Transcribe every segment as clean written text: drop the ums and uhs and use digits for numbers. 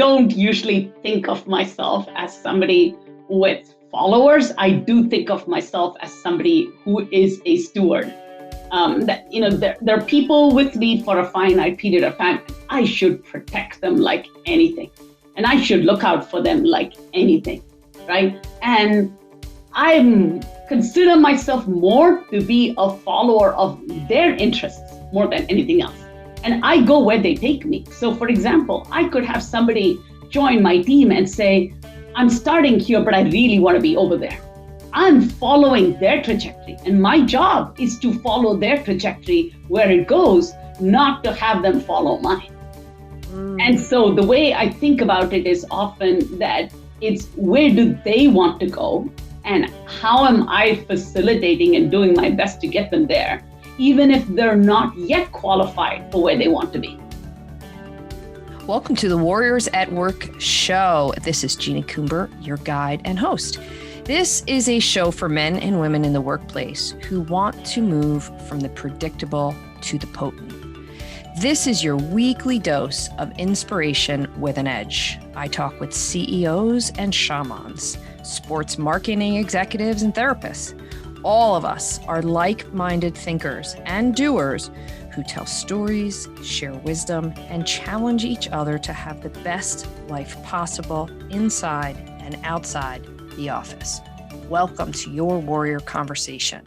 don't usually think of myself as somebody with followers. I do think of myself as somebody who is a steward. There are people with me for a finite period of time. I should protect them like anything, and I should look out for them like anything, right? And I consider myself more to be a follower of their interests more than anything else. And I go where they take me. So for example, I could have somebody join my team and say, I'm starting here, but I really want to be over there. I'm following their trajectory. And my job is to follow their trajectory where it goes, not to have them follow mine. And so the way I think about it is often that it's where do they want to go and how am I facilitating and doing my best to get them there, even if they're not yet qualified for where they want to be. Welcome to the Warriors at Work show. This is Jeanie Coomber, your guide and host. This is a show for men and women in the workplace who want to move from the predictable to the potent. This is your weekly dose of inspiration with an edge. I talk with CEOs and shamans, sports marketing executives and therapists. All of us are like-minded thinkers and doers who tell stories, share wisdom, and challenge each other to have the best life possible inside and outside the office. Welcome to your Warrior Conversation.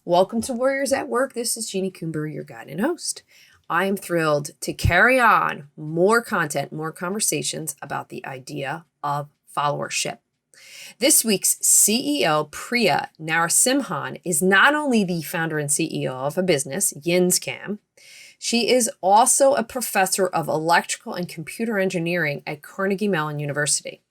Welcome to Warriors at Work. This is Jeanie Coomber, your guide and host. I am thrilled to carry on more content, more conversations about the idea of followership. This week's CEO, Priya Narasimhan, is not only the founder and CEO of a business, Yinzcam, she is also a professor of electrical and computer engineering at Carnegie Mellon University.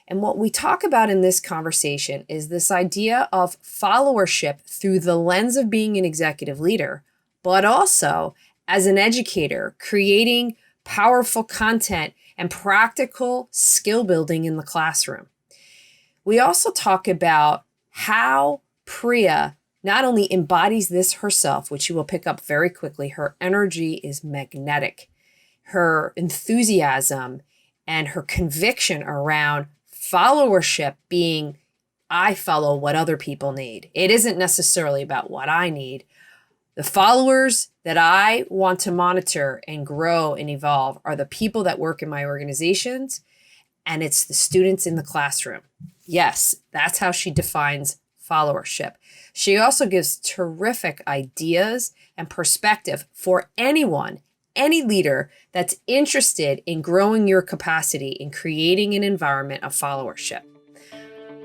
And what we talk about in this conversation is this idea of followership through the lens of being an executive leader, but also as an educator, creating powerful content and practical skill building in the classroom. We also talk about how Priya not only embodies this herself, which you will pick up very quickly. Her energy is magnetic. Her enthusiasm and her conviction around followership being, I follow what other people need. It isn't necessarily about what I need. The followers that I want to monitor and grow and evolve are the people that work in my organizations, and it's the students in the classroom. Yes, that's how she defines followership. She also gives terrific ideas and perspective for anyone, any leader that's interested in growing your capacity in creating an environment of followership.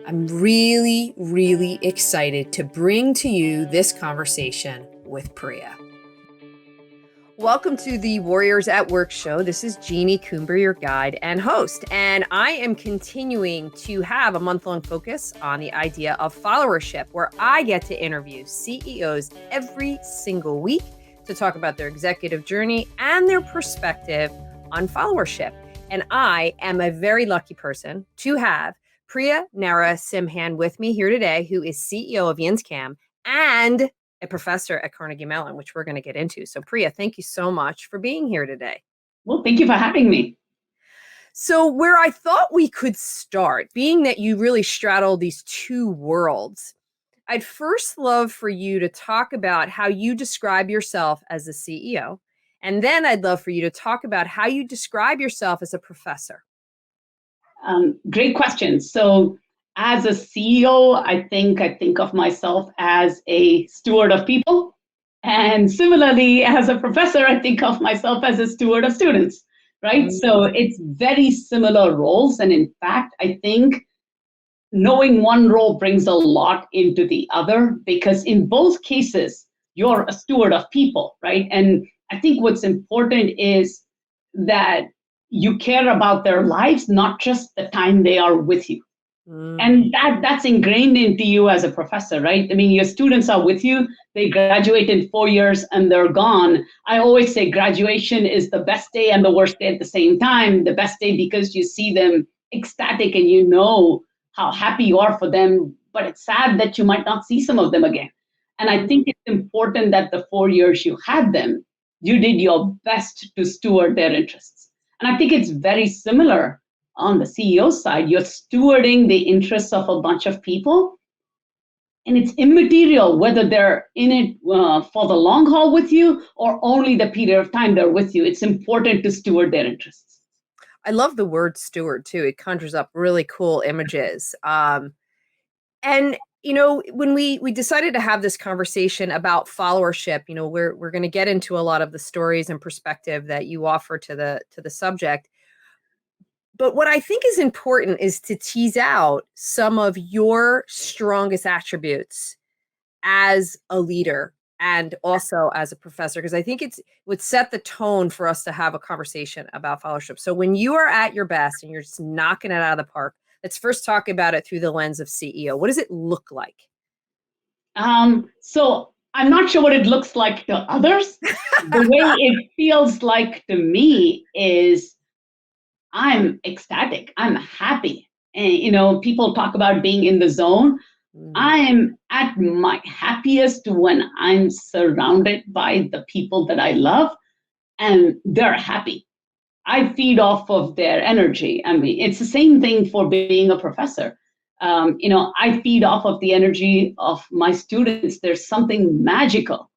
I'm really, really excited to bring to you this conversation with Priya. Welcome to the Warriors at Work show. This is Jeanie Coomber, your guide and host, and I am continuing to have a month-long focus on the idea of followership, where I get to interview CEOs every single week to talk about their executive journey and their perspective on followership. And I am a very lucky person to have Priya Narasimhan with me here today, who is CEO of Yinzcam and a professor at Carnegie Mellon, which we're going to get into. So Priya, thank you so much for being here today. Well, thank you for having me. So where I thought we could start, being that you really straddle these two worlds, I'd first love for you to talk about how you describe yourself as a CEO. And then I'd love for you to talk about how you describe yourself as a professor. Great question. So as a CEO, I think of myself as a steward of people. And similarly, as a professor, I think of myself as a steward of students, right? So it's very similar roles. And in fact, I think knowing one role brings a lot into the other, because in both cases, you're a steward of people, right? And I think what's important is that you care about their lives, not just the time they are with you. And that's ingrained into you as a professor, right? I mean, your students are with you, they graduate in 4 years and they're gone. I always say graduation is the best day and the worst day at the same time. The best day because you see them ecstatic and you know how happy you are for them, but it's sad that you might not see some of them again. And I think it's important that the 4 years you had them, you did your best to steward their interests. And I think it's very similar on the CEO side. You're stewarding the interests of a bunch of people, and it's immaterial whether they're in it for the long haul with you or only the period of time they're with you. It's important to steward their interests. I love the word steward too. It conjures up really cool images. And when we decided to have this conversation about followership, we're going to get into a lot of the stories and perspective that you offer to the subject. But what I think is important is to tease out some of your strongest attributes as a leader and also as a professor, because I think it would set the tone for us to have a conversation about followership. So when you are at your best and you're just knocking it out of the park, let's first talk about it through the lens of CEO. What does it look like? So I'm not sure what it looks like to others. The way it feels like to me is I'm ecstatic. I'm happy. And, people talk about being in the zone. I'm at my happiest when I'm surrounded by the people that I love and they're happy. I feed off of their energy. I mean, it's the same thing for being a professor. I feed off of the energy of my students. There's something magical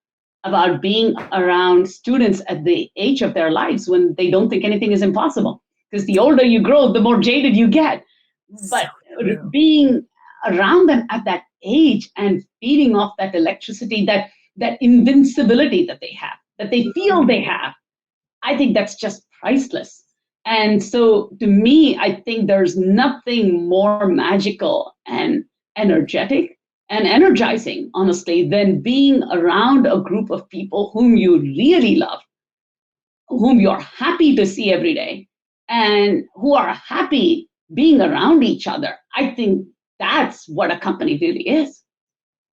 about being around students at the age of their lives when they don't think anything is impossible. Because the older you grow, the more jaded you get. But being around them at that age and feeding off that electricity, that invincibility that they have, that they feel they have, I think that's just priceless. And so to me, I think there's nothing more magical and energetic and energizing, honestly, than being around a group of people whom you really love, whom you're happy to see every day, and who are happy being around each other. I think that's what a company really is.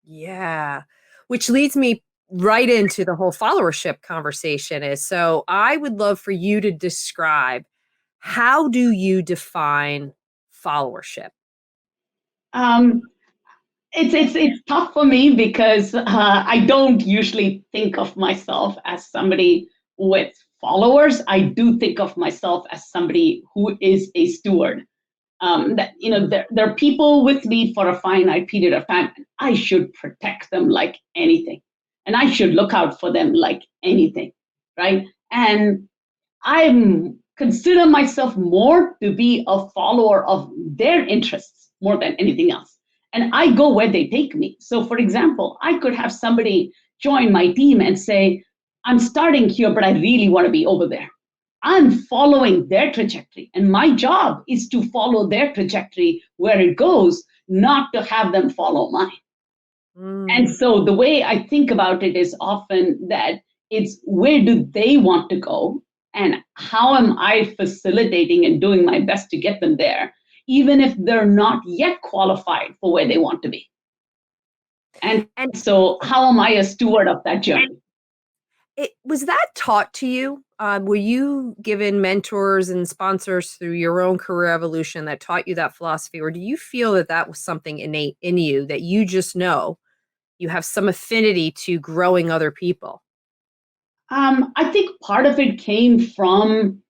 Yeah, which leads me right into the whole followership conversation. So I would love for you to describe, how do you define followership? It's tough for me because I don't usually think of myself as somebody with followers. I do think of myself as somebody who is a steward. There are people with me for a finite period of time, and I should protect them like anything, and I should look out for them like anything, right? And I consider myself more to be a follower of their interests more than anything else. And I go where they take me. So for example, I could have somebody join my team and say, I'm starting here, but I really want to be over there. I'm following their trajectory, and my job is to follow their trajectory where it goes, not to have them follow mine. And so the way I think about it is often that it's where do they want to go, and how am I facilitating and doing my best to get them there, even if they're not yet qualified for where they want to be. And so how am I a steward of that journey? Was that taught to you? Were you given mentors and sponsors through your own career evolution that taught you that philosophy? Or do you feel that that was something innate in you that you just know you have some affinity to growing other people? I think part of it came from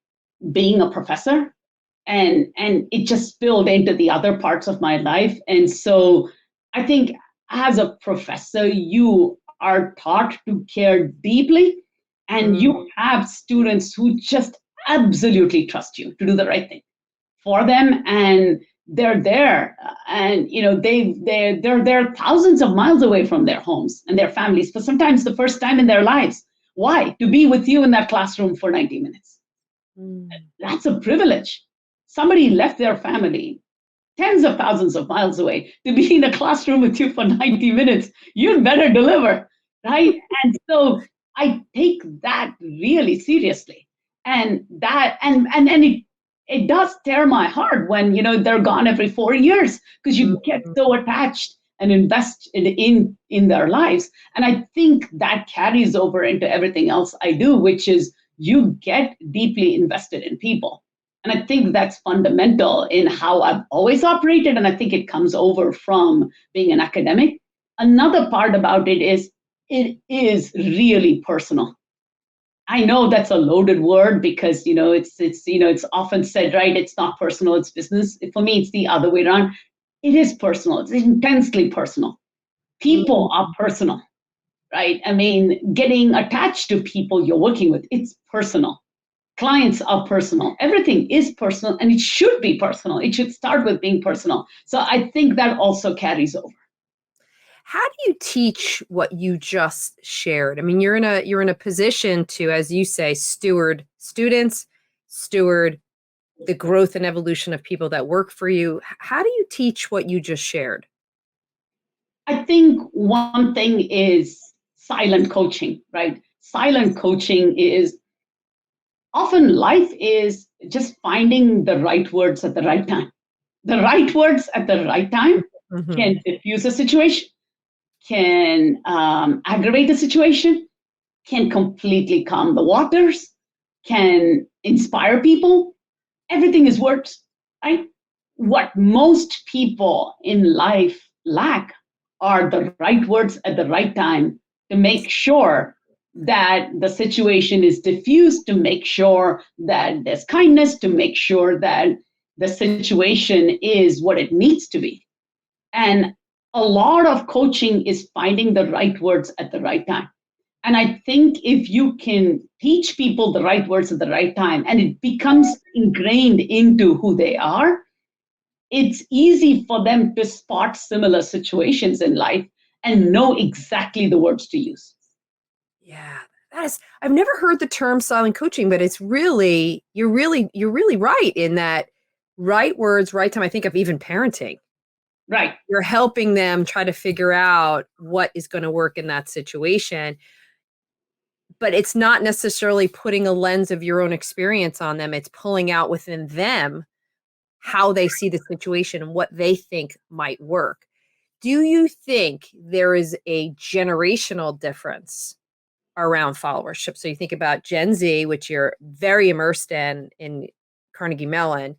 being a professor, and it just spilled into the other parts of my life. And so I think as a professor, you are taught to care deeply, and you have students who just absolutely trust you to do the right thing for them, and they're there, and they're there thousands of miles away from their homes and their families for sometimes the first time in their lives. Why? To be with you in that classroom for 90 minutes. That's a privilege. Somebody left their family tens of thousands of miles away to be in a classroom with you for 90 minutes. You'd better deliver, right? And so I take that really seriously. And it does tear my heart when they're gone every 4 years, because you get so attached and invest in their lives. And I think that carries over into everything else I do, which is you get deeply invested in people. And I think that's fundamental in how I've always operated. And I think it comes over from being an academic. Another part about it is really personal. I know that's a loaded word because, it's often said, right? It's not personal, it's business. For me, it's the other way around. It is personal. It's intensely personal. People are personal, right? I mean, getting attached to people you're working with, it's personal. Clients are personal. Everything is personal, and it should be personal. It should start with being personal. So I think that also carries over. How do you teach what you just shared? I mean, you're in a position to, as you say, steward students, steward the growth and evolution of people that work for you. How do you teach what you just shared? I think one thing is silent coaching, right? Silent coaching is often life is just finding the right words at the right time. The right words at the right time Mm-hmm. can diffuse a situation, can aggravate a situation, can completely calm the waters, can inspire people. Everything is words, right? What most people in life lack are the right words at the right time to make sure that the situation is diffused, to make sure that there's kindness, to make sure that the situation is what it needs to be. And a lot of coaching is finding the right words at the right time. And I think if you can teach people the right words at the right time and it becomes ingrained into who they are, it's easy for them to spot similar situations in life and know exactly the words to use. Yeah, I've never heard the term silent coaching, but it's really, you're really right in that right words, right time. I think of even parenting. Right. You're helping them try to figure out what is going to work in that situation. But it's not necessarily putting a lens of your own experience on them. It's pulling out within them how they see the situation and what they think might work. Do you think there is a generational difference around followership? So you think about Gen Z, which you're very immersed in Carnegie Mellon,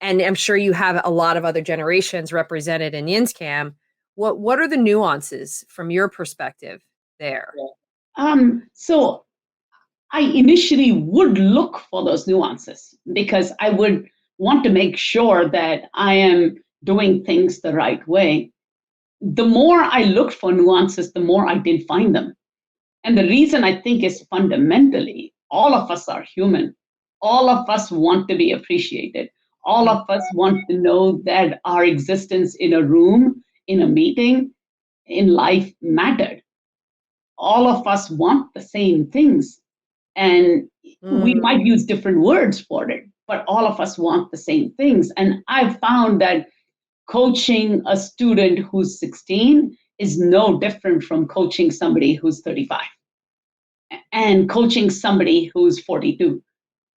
and I'm sure you have a lot of other generations represented in Yinzcam. What are the nuances from your perspective there? So I initially would look for those nuances because I would want to make sure that I am doing things the right way. The more I looked for nuances, the more I did find them. And the reason I think is fundamentally, all of us are human. All of us want to be appreciated. All of us want to know that our existence in a room, in a meeting, in life mattered. All of us want the same things. And we might use different words for it, but all of us want the same things. And I've found that coaching a student who's 16 is no different from coaching somebody who's 35 and coaching somebody who's 42.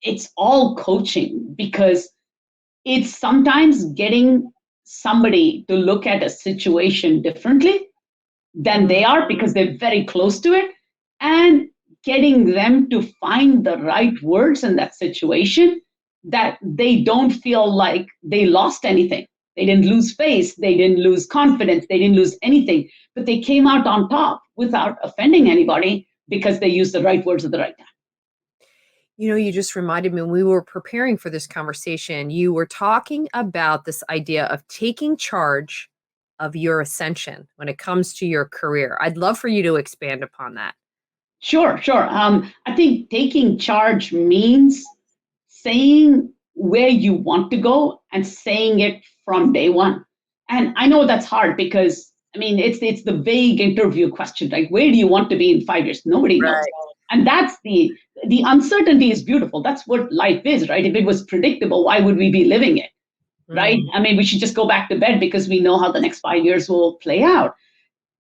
It's all coaching because it's sometimes getting somebody to look at a situation differently than they are because they're very close to it, and getting them to find the right words in that situation that they don't feel like they lost anything. They didn't lose face, they didn't lose confidence, they didn't lose anything, but they came out on top without offending anybody because they used the right words at the right time. You know, you just reminded me when we were preparing for this conversation, you were talking about this idea of taking charge of your ascension when it comes to your career. I'd love for you to expand upon that. Sure. I think taking charge means saying where you want to go and saying it from day one. And I know that's hard because I mean it's the vague interview question, right? Where do you want to be in 5 years? Nobody knows. Right. And that's the uncertainty is beautiful. That's what life is, right? If it was predictable, why would we be living it? Right? I mean, we should just go back to bed because we know how the next 5 years will play out.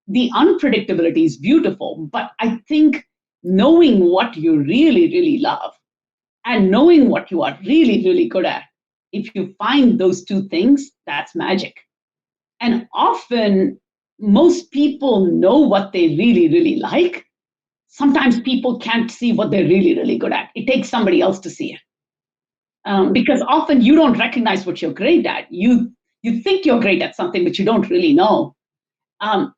The unpredictability is beautiful, but I think knowing what you really, really love and knowing what you are really, really good at, if you find those two things, that's magic. And often, most people know what they really, really like. Sometimes people can't see what they're really, really good at. It takes somebody else to see it. Because often you don't recognize what you're great at. You think you're great at something, but you don't really know.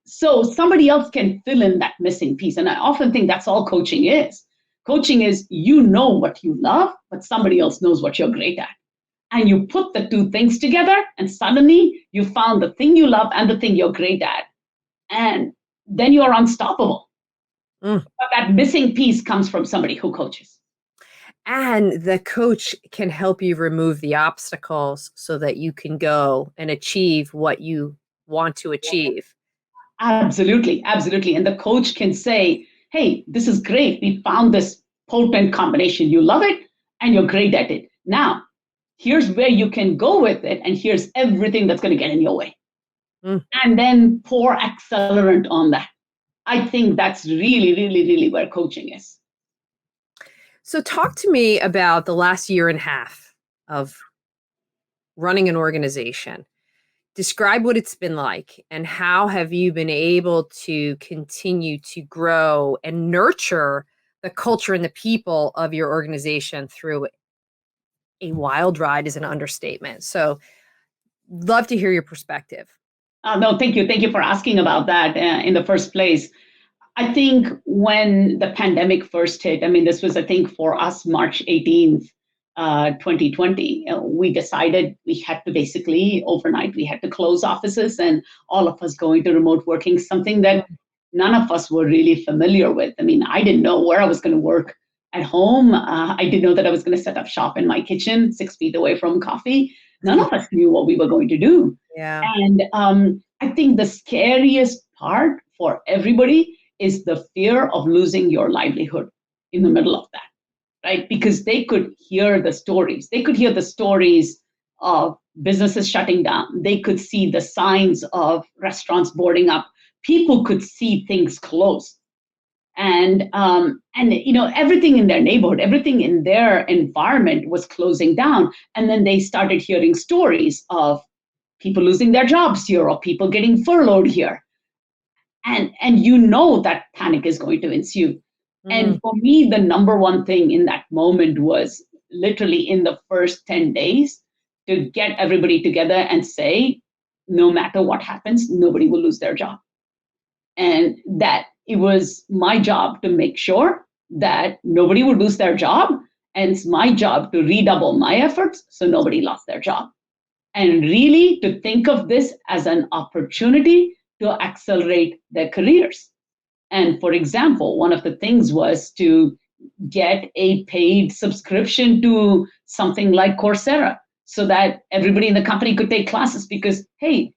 So somebody else can fill in that missing piece. And I often think that's all coaching is. Coaching is you know what you love, but somebody else knows what you're great at. And you put the two things together, and suddenly you found the thing you love and the thing you're great at. And then you're unstoppable. But that missing piece comes from somebody who coaches. And the coach can help you remove the obstacles so that you can go and achieve what you want to achieve. Absolutely, absolutely. And the coach can say, hey, this is great. We found this potent combination. You love it and you're great at it. Now, here's where you can go with it. And here's everything that's going to get in your way. And then pour accelerant on that. I think that's really, really, really where coaching is. So talk to me about the last year and a half of running an organization. Describe what it's been like and how have you been able to continue to grow and nurture the culture and the people of your organization through a wild ride is an understatement. So love to hear your perspective. No, thank you. Thank you for asking about that in the first place. I think when the pandemic first hit, this was, I think, for us, March 18th, 2020, we decided we had to basically, overnight, we had to close offices and all of us going to remote working, something that none of us were really familiar with. I didn't know where I was going to work at home. I didn't know that I was going to set up shop in my kitchen, 6 feet away from coffee. None of us knew what we were going to do. Yeah. And I think the scariest part for everybody is the fear of losing your livelihood in the middle of that, right? Because they could hear the stories. They could hear the stories of businesses shutting down. They could see the signs of restaurants boarding up. People could see things close. And everything in their neighborhood, everything in their environment was closing down. And then they started hearing stories of people losing their jobs here or people getting furloughed here. And that panic is going to ensue. And for me, the number one thing in that moment was literally in the first 10 days to get everybody together and say, no matter what happens, nobody will lose their job. And that it was my job to make sure that nobody would lose their job. And it's my job to redouble my efforts so nobody lost their job. And really to think of this as an opportunity to accelerate their careers. And for example, one of the things was to get a paid subscription to something like Coursera so that everybody in the company could take classes because, hey,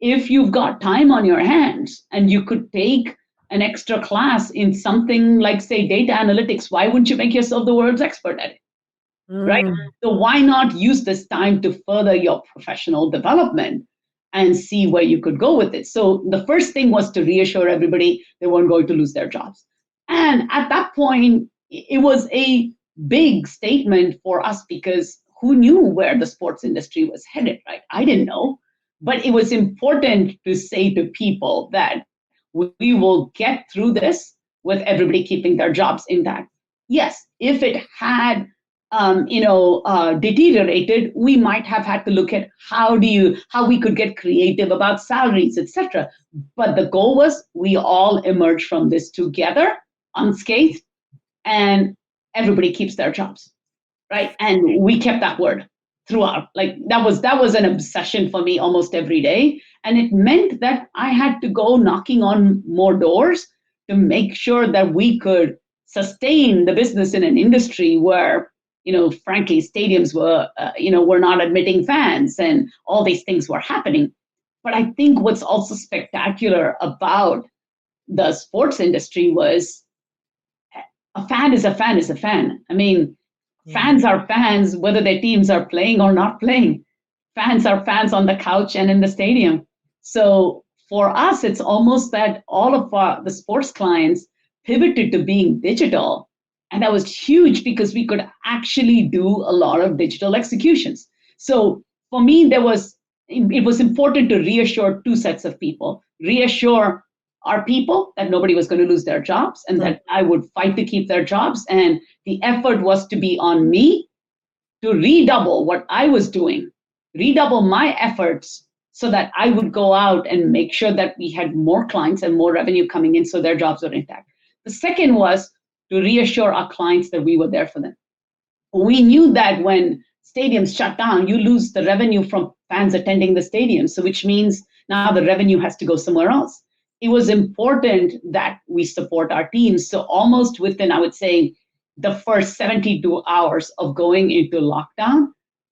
if you've got time on your hands and you could take an extra class in something like, say, data analytics, why wouldn't you make yourself the world's expert at it? Right? So why not use this time to further your professional development and see where you could go with it? So the first thing was to reassure everybody they weren't going to lose their jobs. And at that point, it was a big statement for us because who knew where the sports industry was headed, right? I didn't know. But it was important to say to people that we will get through this with everybody keeping their jobs intact. Yes, if it had deteriorated, we might have had to look at how we could get creative about salaries, etc. But the goal was we all emerge from this together, unscathed, and everybody keeps their jobs, right? And we kept that word throughout. Like that was an obsession for me almost every day, and it meant that I had to go knocking on more doors to make sure that we could sustain the business in an industry where, frankly, stadiums were not admitting fans and all these things were happening. But I think what's also spectacular about the sports industry was a fan is a fan is a fan. Fans are fans whether their teams are playing or not playing. Fans are fans on the couch and in the stadium. So for us, it's almost that all of the sports clients pivoted to being digital. And that was huge because we could actually do a lot of digital executions. So for me, it was important to reassure two sets of people. Reassure our people that nobody was going to lose their jobs and that I would fight to keep their jobs. And the effort was to be on me to redouble what I was doing, redouble my efforts so that I would go out and make sure that we had more clients and more revenue coming in so their jobs were intact. The second was to reassure our clients that we were there for them. We knew that when stadiums shut down, you lose the revenue from fans attending the stadium. So which means now the revenue has to go somewhere else. It was important that we support our teams. So almost within, I would say, the first 72 hours of going into lockdown,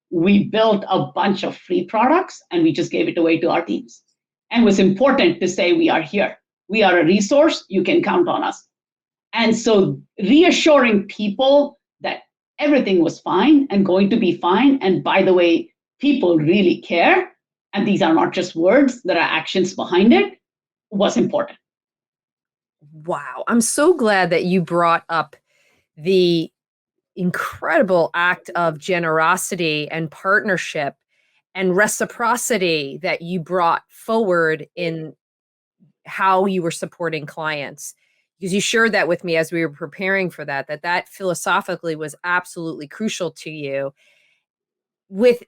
we built a bunch of free products and we just gave it away to our teams. And it was important to say, we are here. We are a resource. You can count on us. And so reassuring people that everything was fine and going to be fine. And by the way, people really care. And these are not just words, there are actions behind it, was important. Wow. I'm so glad that you brought up the incredible act of generosity and partnership and reciprocity that you brought forward in how you were supporting clients. Because you shared that with me as we were preparing for that philosophically was absolutely crucial to you with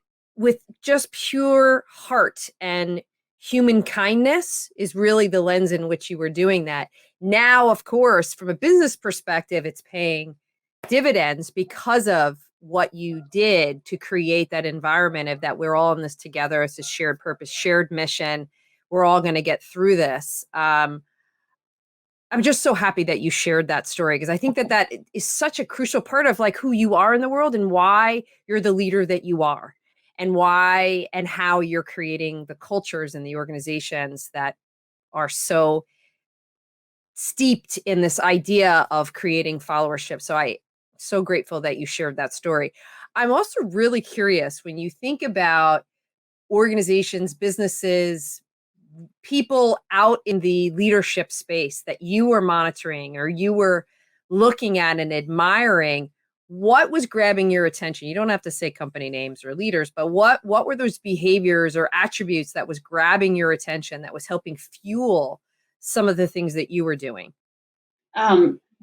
just pure heart and human kindness is really the lens in which you were doing that. Now, of course, from a business perspective, it's paying dividends because of what you did to create that environment of that we're all in this together. It's a shared purpose, shared mission. We're all going to get through this. I'm just so happy that you shared that story because I think that is such a crucial part of like who you are in the world and why you're the leader that you are and why and how you're creating the cultures and the organizations that are so steeped in this idea of creating followership. So I'm so grateful that you shared that story. I'm also really curious when you think about organizations, businesses, people out in the leadership space that you were monitoring or you were looking at and admiring, what was grabbing your attention? You don't have to say company names or leaders, but what were those behaviors or attributes that was grabbing your attention that was helping fuel some of the things that you were doing?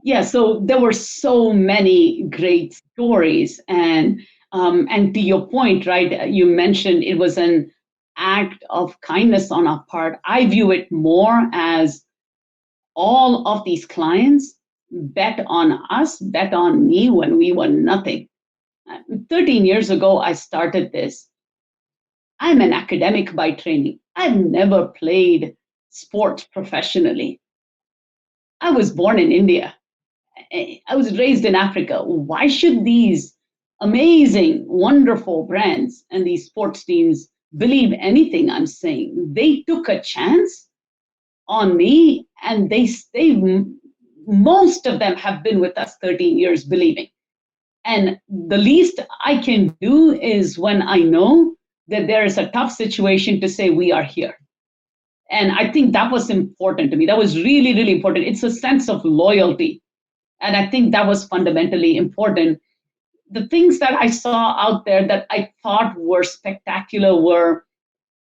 Yeah, so there were so many great stories, and to your point, right? You mentioned it was an act of kindness on our part. I view it more as all of these clients bet on us, bet on me when we were nothing. 13 years ago, I started this. I'm an academic by training. I've never played sports professionally. I was born in India. I was raised in Africa. Why should these amazing, wonderful brands and these sports teams believe anything I'm saying? They took a chance on me, and most of them have been with us 13 years believing. And the least I can do is when I know that there is a tough situation to say we are here. And I think that was important to me. That was really, really important. It's a sense of loyalty. And I think that was fundamentally important. The things that I saw out there that I thought were spectacular were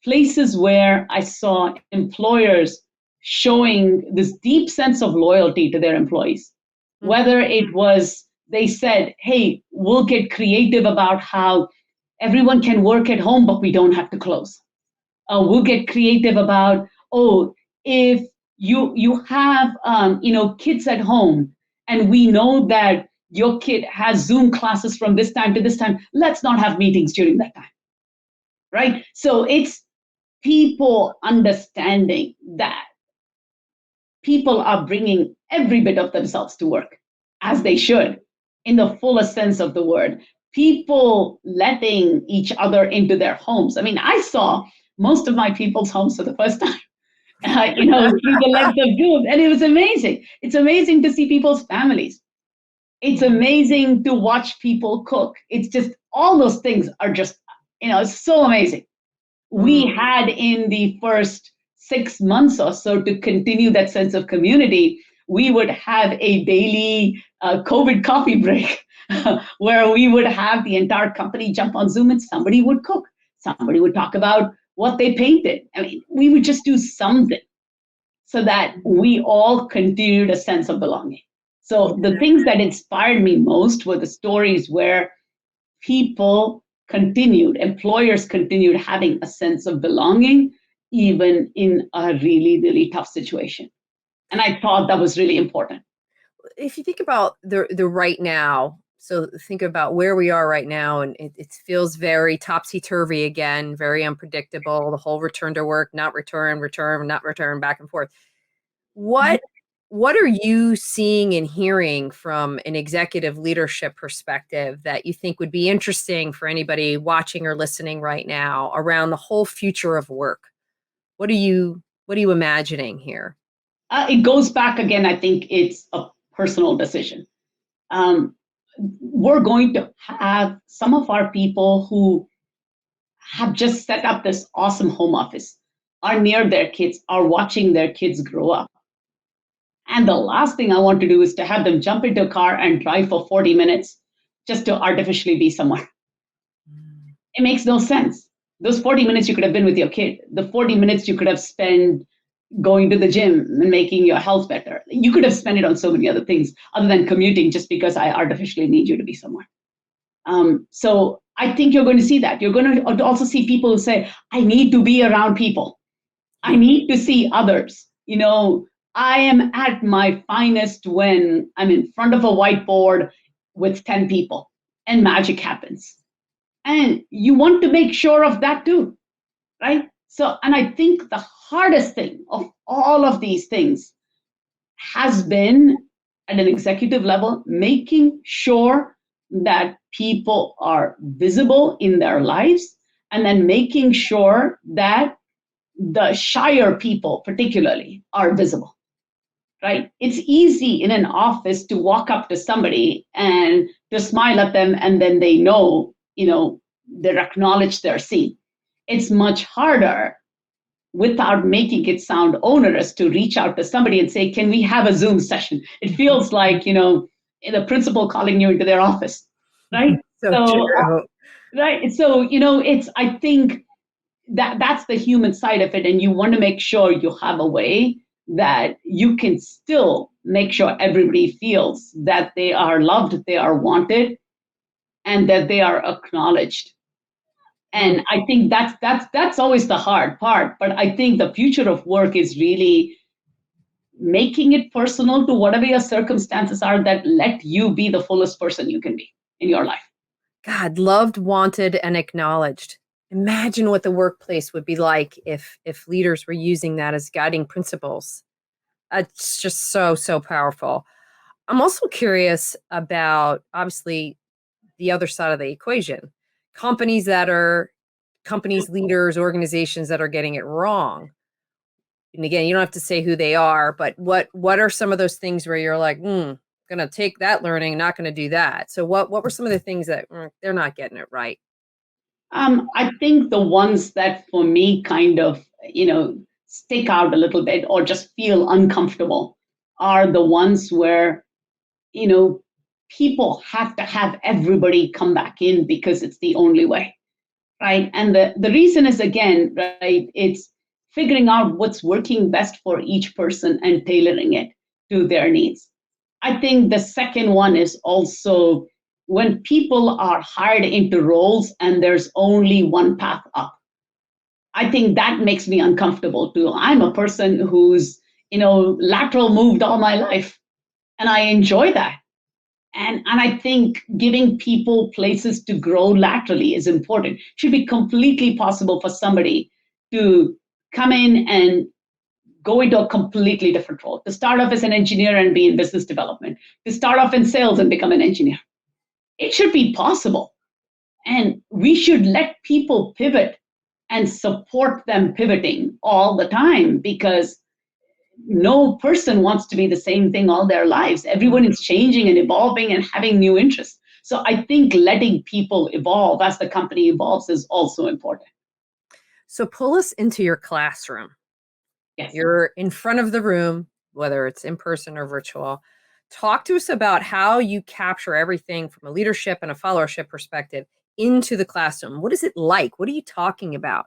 places where I saw employers showing this deep sense of loyalty to their employees. Whether it was, they said, hey, we'll get creative about how everyone can work at home, but we don't have to close. We'll get creative about, if you have kids at home, and we know that your kid has Zoom classes from this time to this time, let's not have meetings during that time, right? So it's people understanding that people are bringing every bit of themselves to work, as they should, in the fullest sense of the word. People letting each other into their homes. I mean, I saw most of my people's homes for the first time. Through the lens of Zoom. And it was amazing. It's amazing to see people's families. It's amazing to watch people cook. It's just, all those things are just, it's so amazing. We had in the first 6 months or so to continue that sense of community, we would have a daily COVID coffee break where we would have the entire company jump on Zoom and somebody would cook. Somebody would talk about what they painted. I mean, we would just do something so that we all continued a sense of belonging. So the things that inspired me most were the stories where employers continued having a sense of belonging, even in a really, really tough situation. And I thought that was really important. if you think about the right now, so think about where we are right now, and it feels very topsy-turvy again, very unpredictable. The whole return to work, not return, return, not return, back and forth. What are you seeing and hearing from an executive leadership perspective that you think would be interesting for anybody watching or listening right now around the whole future of work? What are you imagining here? It goes back again. I think it's a personal decision. We're going to have some of our people who have just set up this awesome home office, are near their kids, are watching their kids grow up. And the last thing I want to do is to have them jump into a car and drive for 40 minutes just to artificially be somewhere. It makes no sense. Those 40 minutes you could have been with your kid. The 40 minutes you could have spent going to the gym and making your health better. You could have spent it on so many other things other than commuting just because I artificially need you to be somewhere. So I think you're going to see that. You're going to also see people who say, I need to be around people. I need to see others. I am at my finest when I'm in front of a whiteboard with 10 people and magic happens. And you want to make sure of that too, right? So, and I think the hardest thing of all of these things has been at an executive level, making sure that people are visible in their lives, and then making sure that the shyer people particularly are visible. Right? It's easy in an office to walk up to somebody and to smile at them, and then they know, they're acknowledged, they're seen. It's much harder without making it sound onerous to reach out to somebody and say, can we have a Zoom session? It feels like, the principal calling you into their office, right? So true. Right. So, I think that's the human side of it. And you want to make sure you have a way that you can still make sure everybody feels that they are loved, they are wanted, and that they are acknowledged. And I think that's always the hard part. But I think the future of work is really making it personal to whatever your circumstances are that let you be the fullest person you can be in your life. God, loved, wanted, and acknowledged. Imagine what the workplace would be like if leaders were using that as guiding principles. It's just so powerful. I'm also curious about, obviously, the other side of the equation. Companies, leaders, organizations that are getting it wrong. And again, you don't have to say who they are, but what are some of those things where you're like, going to take that learning, not going to do that. So what were some of the things that they're not getting it right? I think the ones that for me kind of, stick out a little bit or just feel uncomfortable are the ones where, people have to have everybody come back in because it's the only way, right? And the reason is, again, right, it's figuring out what's working best for each person and tailoring it to their needs. I think the second one is also when people are hired into roles and there's only one path up. I think that makes me uncomfortable too. I'm a person who's, lateral moved all my life, and I enjoy that. And I think giving people places to grow laterally is important. It should be completely possible for somebody to come in and go into a completely different role, to start off as an engineer and be in business development, to start off in sales and become an engineer. It should be possible. And we should let people pivot and support them pivoting all the time, because no person wants to be the same thing all their lives. Everyone is changing and evolving and having new interests. So I think letting people evolve as the company evolves is also important. So pull us into your classroom. Yes. You're in front of the room, whether it's in person or virtual. Talk to us about how you capture everything from a leadership and a followership perspective into the classroom. What is it like? What are you talking about?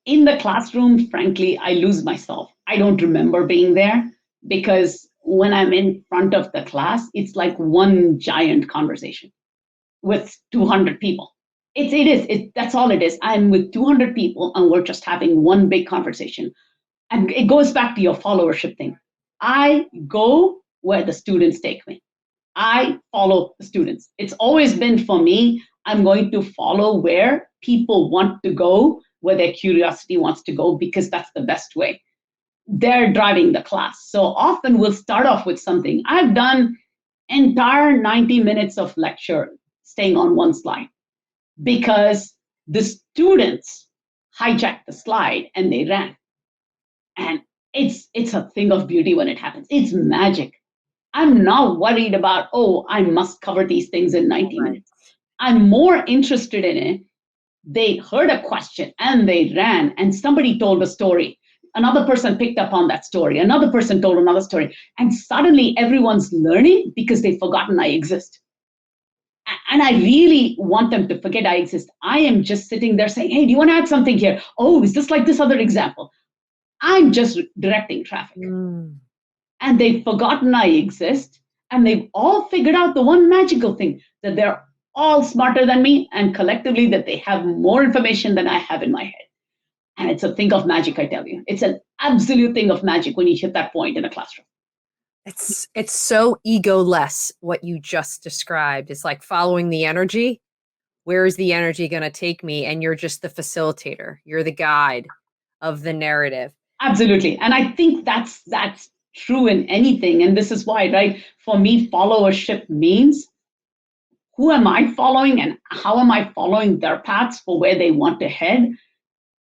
In the classroom, frankly, I lose myself. I don't remember being there, because when I'm in front of the class, it's like one giant conversation with 200 people. That's all it is. I'm with 200 people and we're just having one big conversation. And it goes back to your followership thing. I go where the students take me. I follow the students. It's always been for me, I'm going to follow where people want to go, where their curiosity wants to go, because that's the best way. They're driving the class. So often we'll start off with something. I've done entire 90 minutes of lecture staying on one slide because the students hijacked the slide and they ran. And it's a thing of beauty when it happens. It's magic. I'm not worried about, oh, I must cover these things in 90 minutes. I'm more interested in it. They heard a question and they ran, and somebody told a story. Another person picked up on that story. Another person told another story. And suddenly everyone's learning because they've forgotten I exist. And I really want them to forget I exist. I am just sitting there saying, hey, do you want to add something here? Oh, is this like this other example? I'm just directing traffic. And they've forgotten I exist, and they've all figured out the one magical thing, that they're all smarter than me, and collectively that they have more information than I have in my head. And it's a thing of magic, I tell you. It's an absolute thing of magic when you hit that point in a classroom. It's so egoless what you just described. It's like following the energy. Where is the energy going to take me? And you're just the facilitator. You're the guide of the narrative. Absolutely. And I think that's true in anything. And this is why, right? For me, followership means who am I following and how am I following their paths for where they want to head?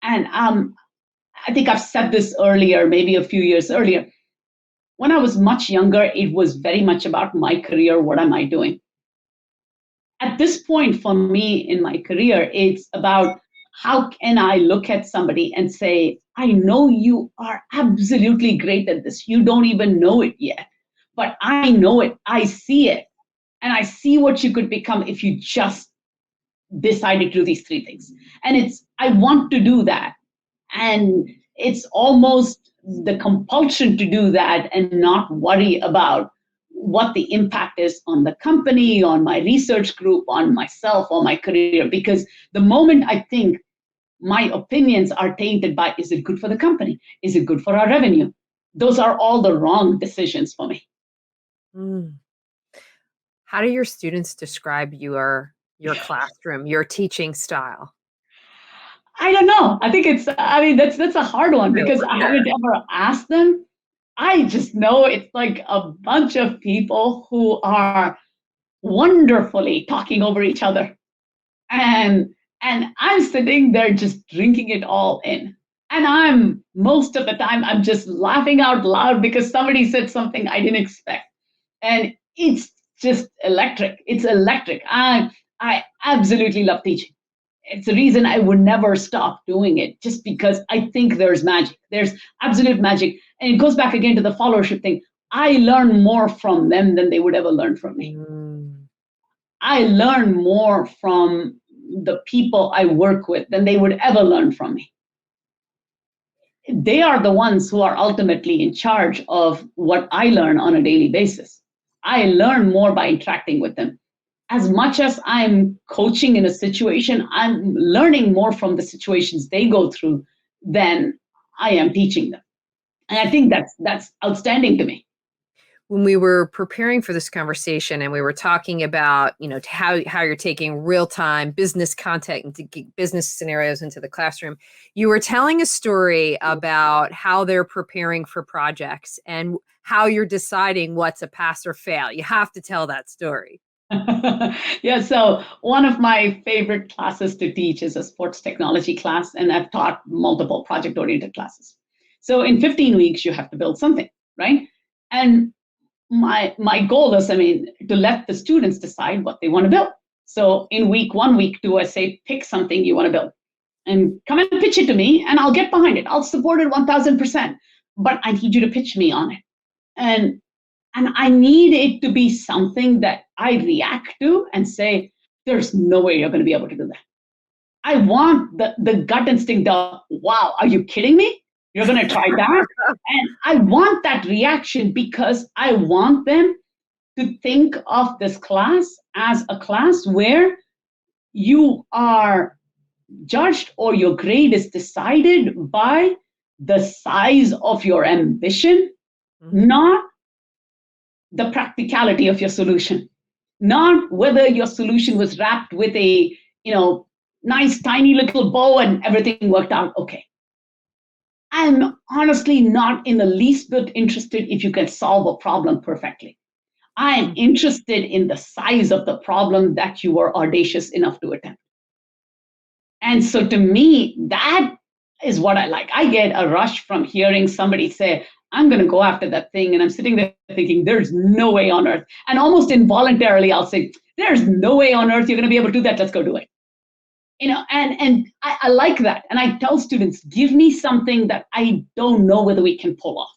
And I think I've said this earlier, maybe a few years earlier. When I was much younger, it was very much about my career. What am I doing? At this point for me in my career, it's about how can I look at somebody and say, I know you are absolutely great at this. You don't even know it yet, but I know it. I see it. And I see what you could become if you just decided to do these three things. And I want to do that. And it's almost the compulsion to do that and not worry about what the impact is on the company, on my research group, on myself, or my career. Because the moment I think my opinions are tainted by, is it good for the company? Is it good for our revenue? Those are all the wrong decisions for me. How do your students describe your classroom, your teaching style? I don't know. I think that's a hard one because I haven't ever asked them. I just know it's like a bunch of people who are wonderfully talking over each other. And I'm sitting there just drinking it all in. And most of the time, I'm just laughing out loud because somebody said something I didn't expect. And it's just electric. It's electric. I absolutely love teaching. It's the reason I would never stop doing it, just because I think there's magic. There's absolute magic. And it goes back again to the followership thing. I learn more from them than they would ever learn from me. I learn more from the people I work with than they would ever learn from me. They are the ones who are ultimately in charge of what I learn on a daily basis. I learn more by interacting with them. As much as I'm coaching in a situation, I'm learning more from the situations they go through than I am teaching them. And I think that's outstanding to me. When we were preparing for this conversation and we were talking about, how you're taking real-time business content and business scenarios into the classroom, you were telling a story about how they're preparing for projects and how you're deciding what's a pass or fail. You have to tell that story. Yeah, so one of my favorite classes to teach is a sports technology class, and I've taught multiple project-oriented classes. So in 15 weeks, you have to build something, right? And my goal is, to let the students decide what they want to build. So in week 1, week 2, I say, pick something you want to build and come and pitch it to me, and I'll get behind it. I'll support it 1000%, but I need you to pitch me on it. And I need it to be something that I react to and say, there's no way you're going to be able to do that. I want the gut instinct of, wow, are you kidding me? You're going to try that? And I want that reaction because I want them to think of this class as a class where you are judged or your grade is decided by the size of your ambition not the practicality of your solution, not whether your solution was wrapped with a, nice tiny little bow and everything worked out okay. I'm honestly not in the least bit interested if you can solve a problem perfectly. I'm interested in the size of the problem that you were audacious enough to attempt. And so to me, that is what I like. I get a rush from hearing somebody say, I'm going to go after that thing. And I'm sitting there thinking, there's no way on earth. And almost involuntarily, I'll say, there's no way on earth you're going to be able to do that. Let's go do it. And I like that. And I tell students, give me something that I don't know whether we can pull off,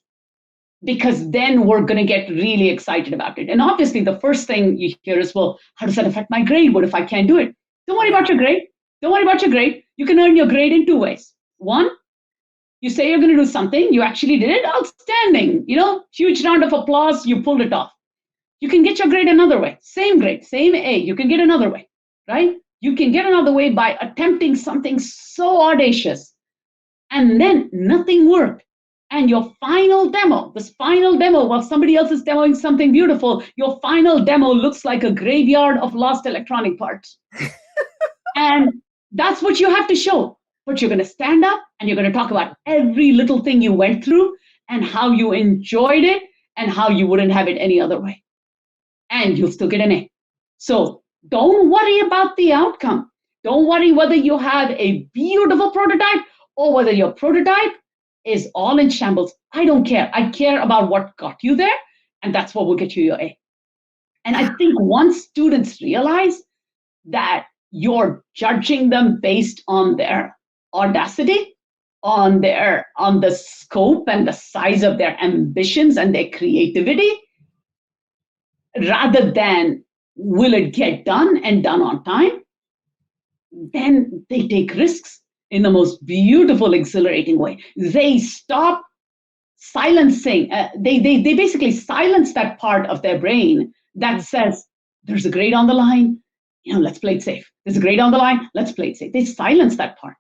because then we're going to get really excited about it. And obviously, the first thing you hear is, well, how does that affect my grade? What if I can't do it? Don't worry about your grade. Don't worry about your grade. You can earn your grade in two ways. One, you say you're going to do something, you actually did it, outstanding. Huge round of applause, you pulled it off. You can get your grade another way. Same grade, same A, you can get another way, right? You can get another way by attempting something so audacious, and then nothing worked. And your final demo, while somebody else is demoing something beautiful, your final demo looks like a graveyard of lost electronic parts. And that's what you have to show. But you're going to stand up and you're going to talk about every little thing you went through and how you enjoyed it and how you wouldn't have it any other way. And you'll still get an A. So don't worry about the outcome. Don't worry whether you have a beautiful prototype or whether your prototype is all in shambles. I don't care. I care about what got you there, and that's what will get you your A. And I think once students realize that you're judging them based on their audacity, on the scope and the size of their ambitions and their creativity, rather than will it get done and done on time, then they take risks in the most beautiful, exhilarating way. They stop silencing, they basically silence that part of their brain that says, there's a grade on the line, let's play it safe. There's a grade on the line, let's play it safe. They silence that part.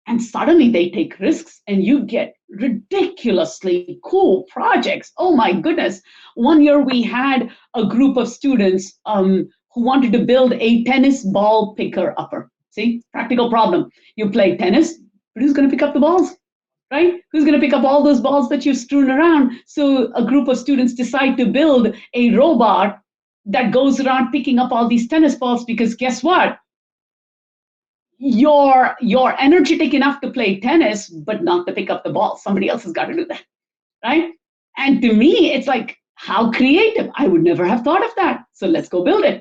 And suddenly they take risks and you get ridiculously cool projects. Oh my goodness. One year we had a group of students who wanted to build a tennis ball picker upper. See, practical problem. You play tennis, but who's going to pick up the balls, right? Who's going to pick up all those balls that you've strewn around? So a group of students decide to build a robot that goes around picking up all these tennis balls, because guess what? You're energetic enough to play tennis, but not to pick up the ball. Somebody else has got to do that, right? And to me, it's like, how creative. I would never have thought of that. So let's go build it.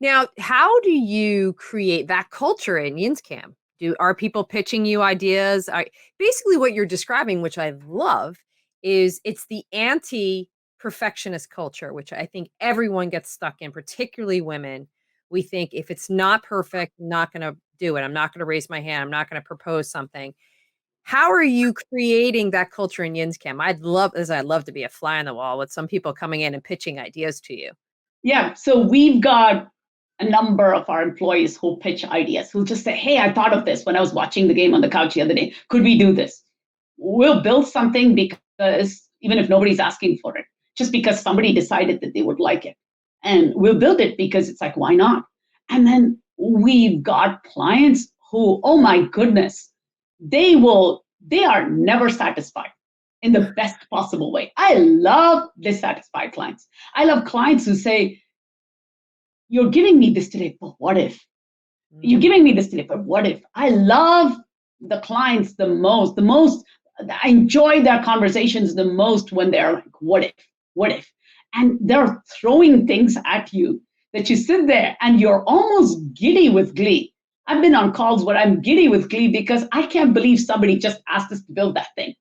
Now, how do you create that culture in Yinzcam? Are people pitching you ideas? Basically, what you're describing, which I love, is it's the anti-perfectionist culture, which I think everyone gets stuck in, particularly women. We think if it's not perfect, I'm not going to do it. I'm not going to raise my hand. I'm not going to propose something. How are you creating that culture in Yinzcam? I'd love to be a fly on the wall with some people coming in and pitching ideas to you. Yeah, so we've got a number of our employees who pitch ideas, who just say, hey, I thought of this when I was watching the game on the couch the other day. Could we do this? We'll build something because even if nobody's asking for it, just because somebody decided that they would like it. And we'll build it because it's like, why not? And then we've got clients who, oh my goodness, they are never satisfied in the best possible way. I love dissatisfied clients. I love clients who say, you're giving me this today, but what if? You're giving me this today, but what if? I love the clients the most. I enjoy their conversations the most when they're like, what if? And they're throwing things at you that you sit there and you're almost giddy with glee. I've been on calls where I'm giddy with glee because I can't believe somebody just asked us to build that thing.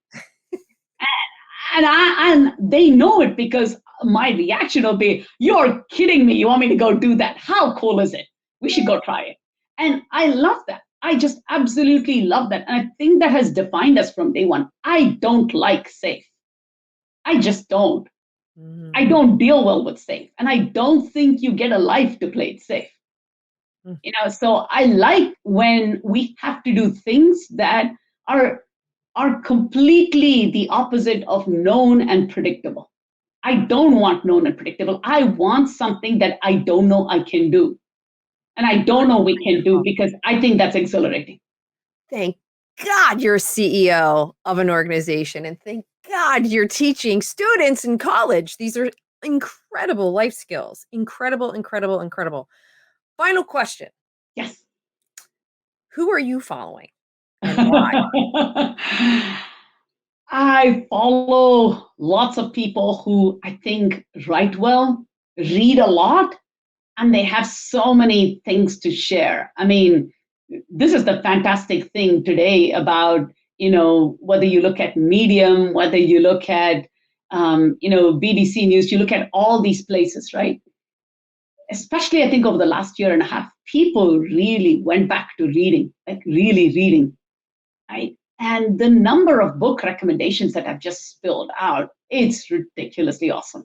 And they know it, because my reaction will be, you're kidding me. You want me to go do that? How cool is it? We should go try it. And I love that. I just absolutely love that. And I think that has defined us from day one. I don't like safe. I just don't. Mm-hmm. I don't deal well with safe. And I don't think you get a life to play it safe. Mm-hmm. So I like when we have to do things that are are completely the opposite of known and predictable. I don't want known and predictable. I want something that I don't know I can do. And I don't know we can do because I think that's exhilarating. Thank God you're a CEO of an organization, and thank God you're teaching students in college. These are incredible life skills. Incredible, incredible, incredible. Final question. Yes. Who are you following and why? I follow lots of people who I think write well, read a lot, and they have so many things to share. I mean, this is the fantastic thing today about, whether you look at Medium, whether you look at, BBC News, you look at all these places, right? Especially, I think over the last year and a half, people really went back to reading, like really reading, right? And the number of book recommendations that have just spilled out, it's ridiculously awesome,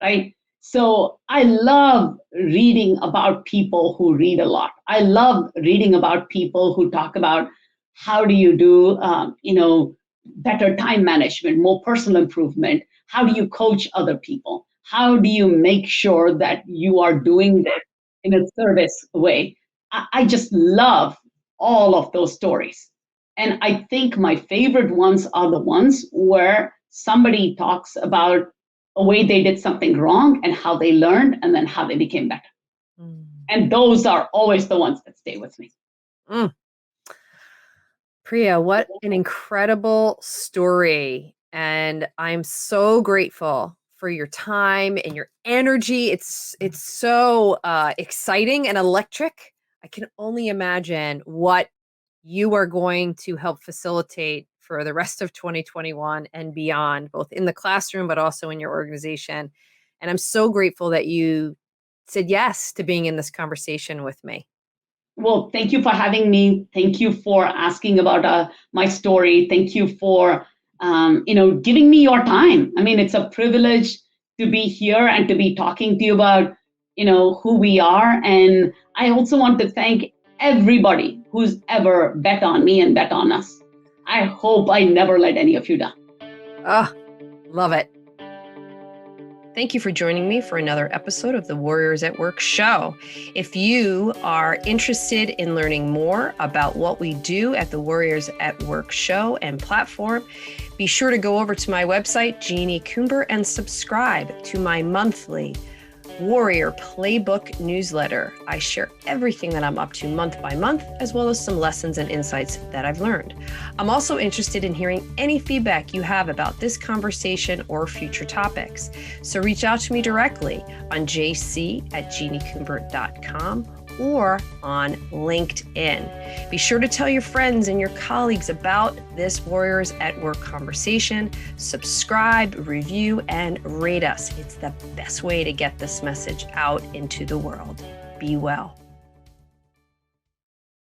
right? So I love reading about people who read a lot. I love reading about people who talk about how do you do, better time management, more personal improvement. How do you coach other people? How do you make sure that you are doing this in a service way? I just love all of those stories. And I think my favorite ones are the ones where somebody talks about a way they did something wrong and how they learned and then how they became better. And those are always the ones that stay with me. Priya, what an incredible story. And I'm so grateful for your time and your energy. It's so exciting and electric. I can only imagine what you are going to help facilitate for the rest of 2021 and beyond, both in the classroom, but also in your organization. And I'm so grateful that you said yes to being in this conversation with me. Well, thank you for having me. Thank you for asking about my story. Thank you for, giving me your time. I mean, it's a privilege to be here and to be talking to you about, who we are. And I also want to thank everybody who's ever bet on me and bet on us. I hope I never let any of you down. Oh, love it. Thank you for joining me for another episode of the Warriors at Work show. If you are interested in learning more about what we do at the Warriors at Work show and platform, be sure to go over to my website, Jeanie Coomber, and subscribe to my monthly Warrior Playbook newsletter. I share everything that I'm up to month by month, as well as some lessons and insights that I've learned. I'm also interested in hearing any feedback you have about this conversation or future topics. So reach out to me directly on jc@jeaniecoomber.com or on LinkedIn. Be sure to tell your friends and your colleagues about this Warriors at Work conversation. Subscribe, review, and rate us. It's the best way to get this message out into the world. Be well.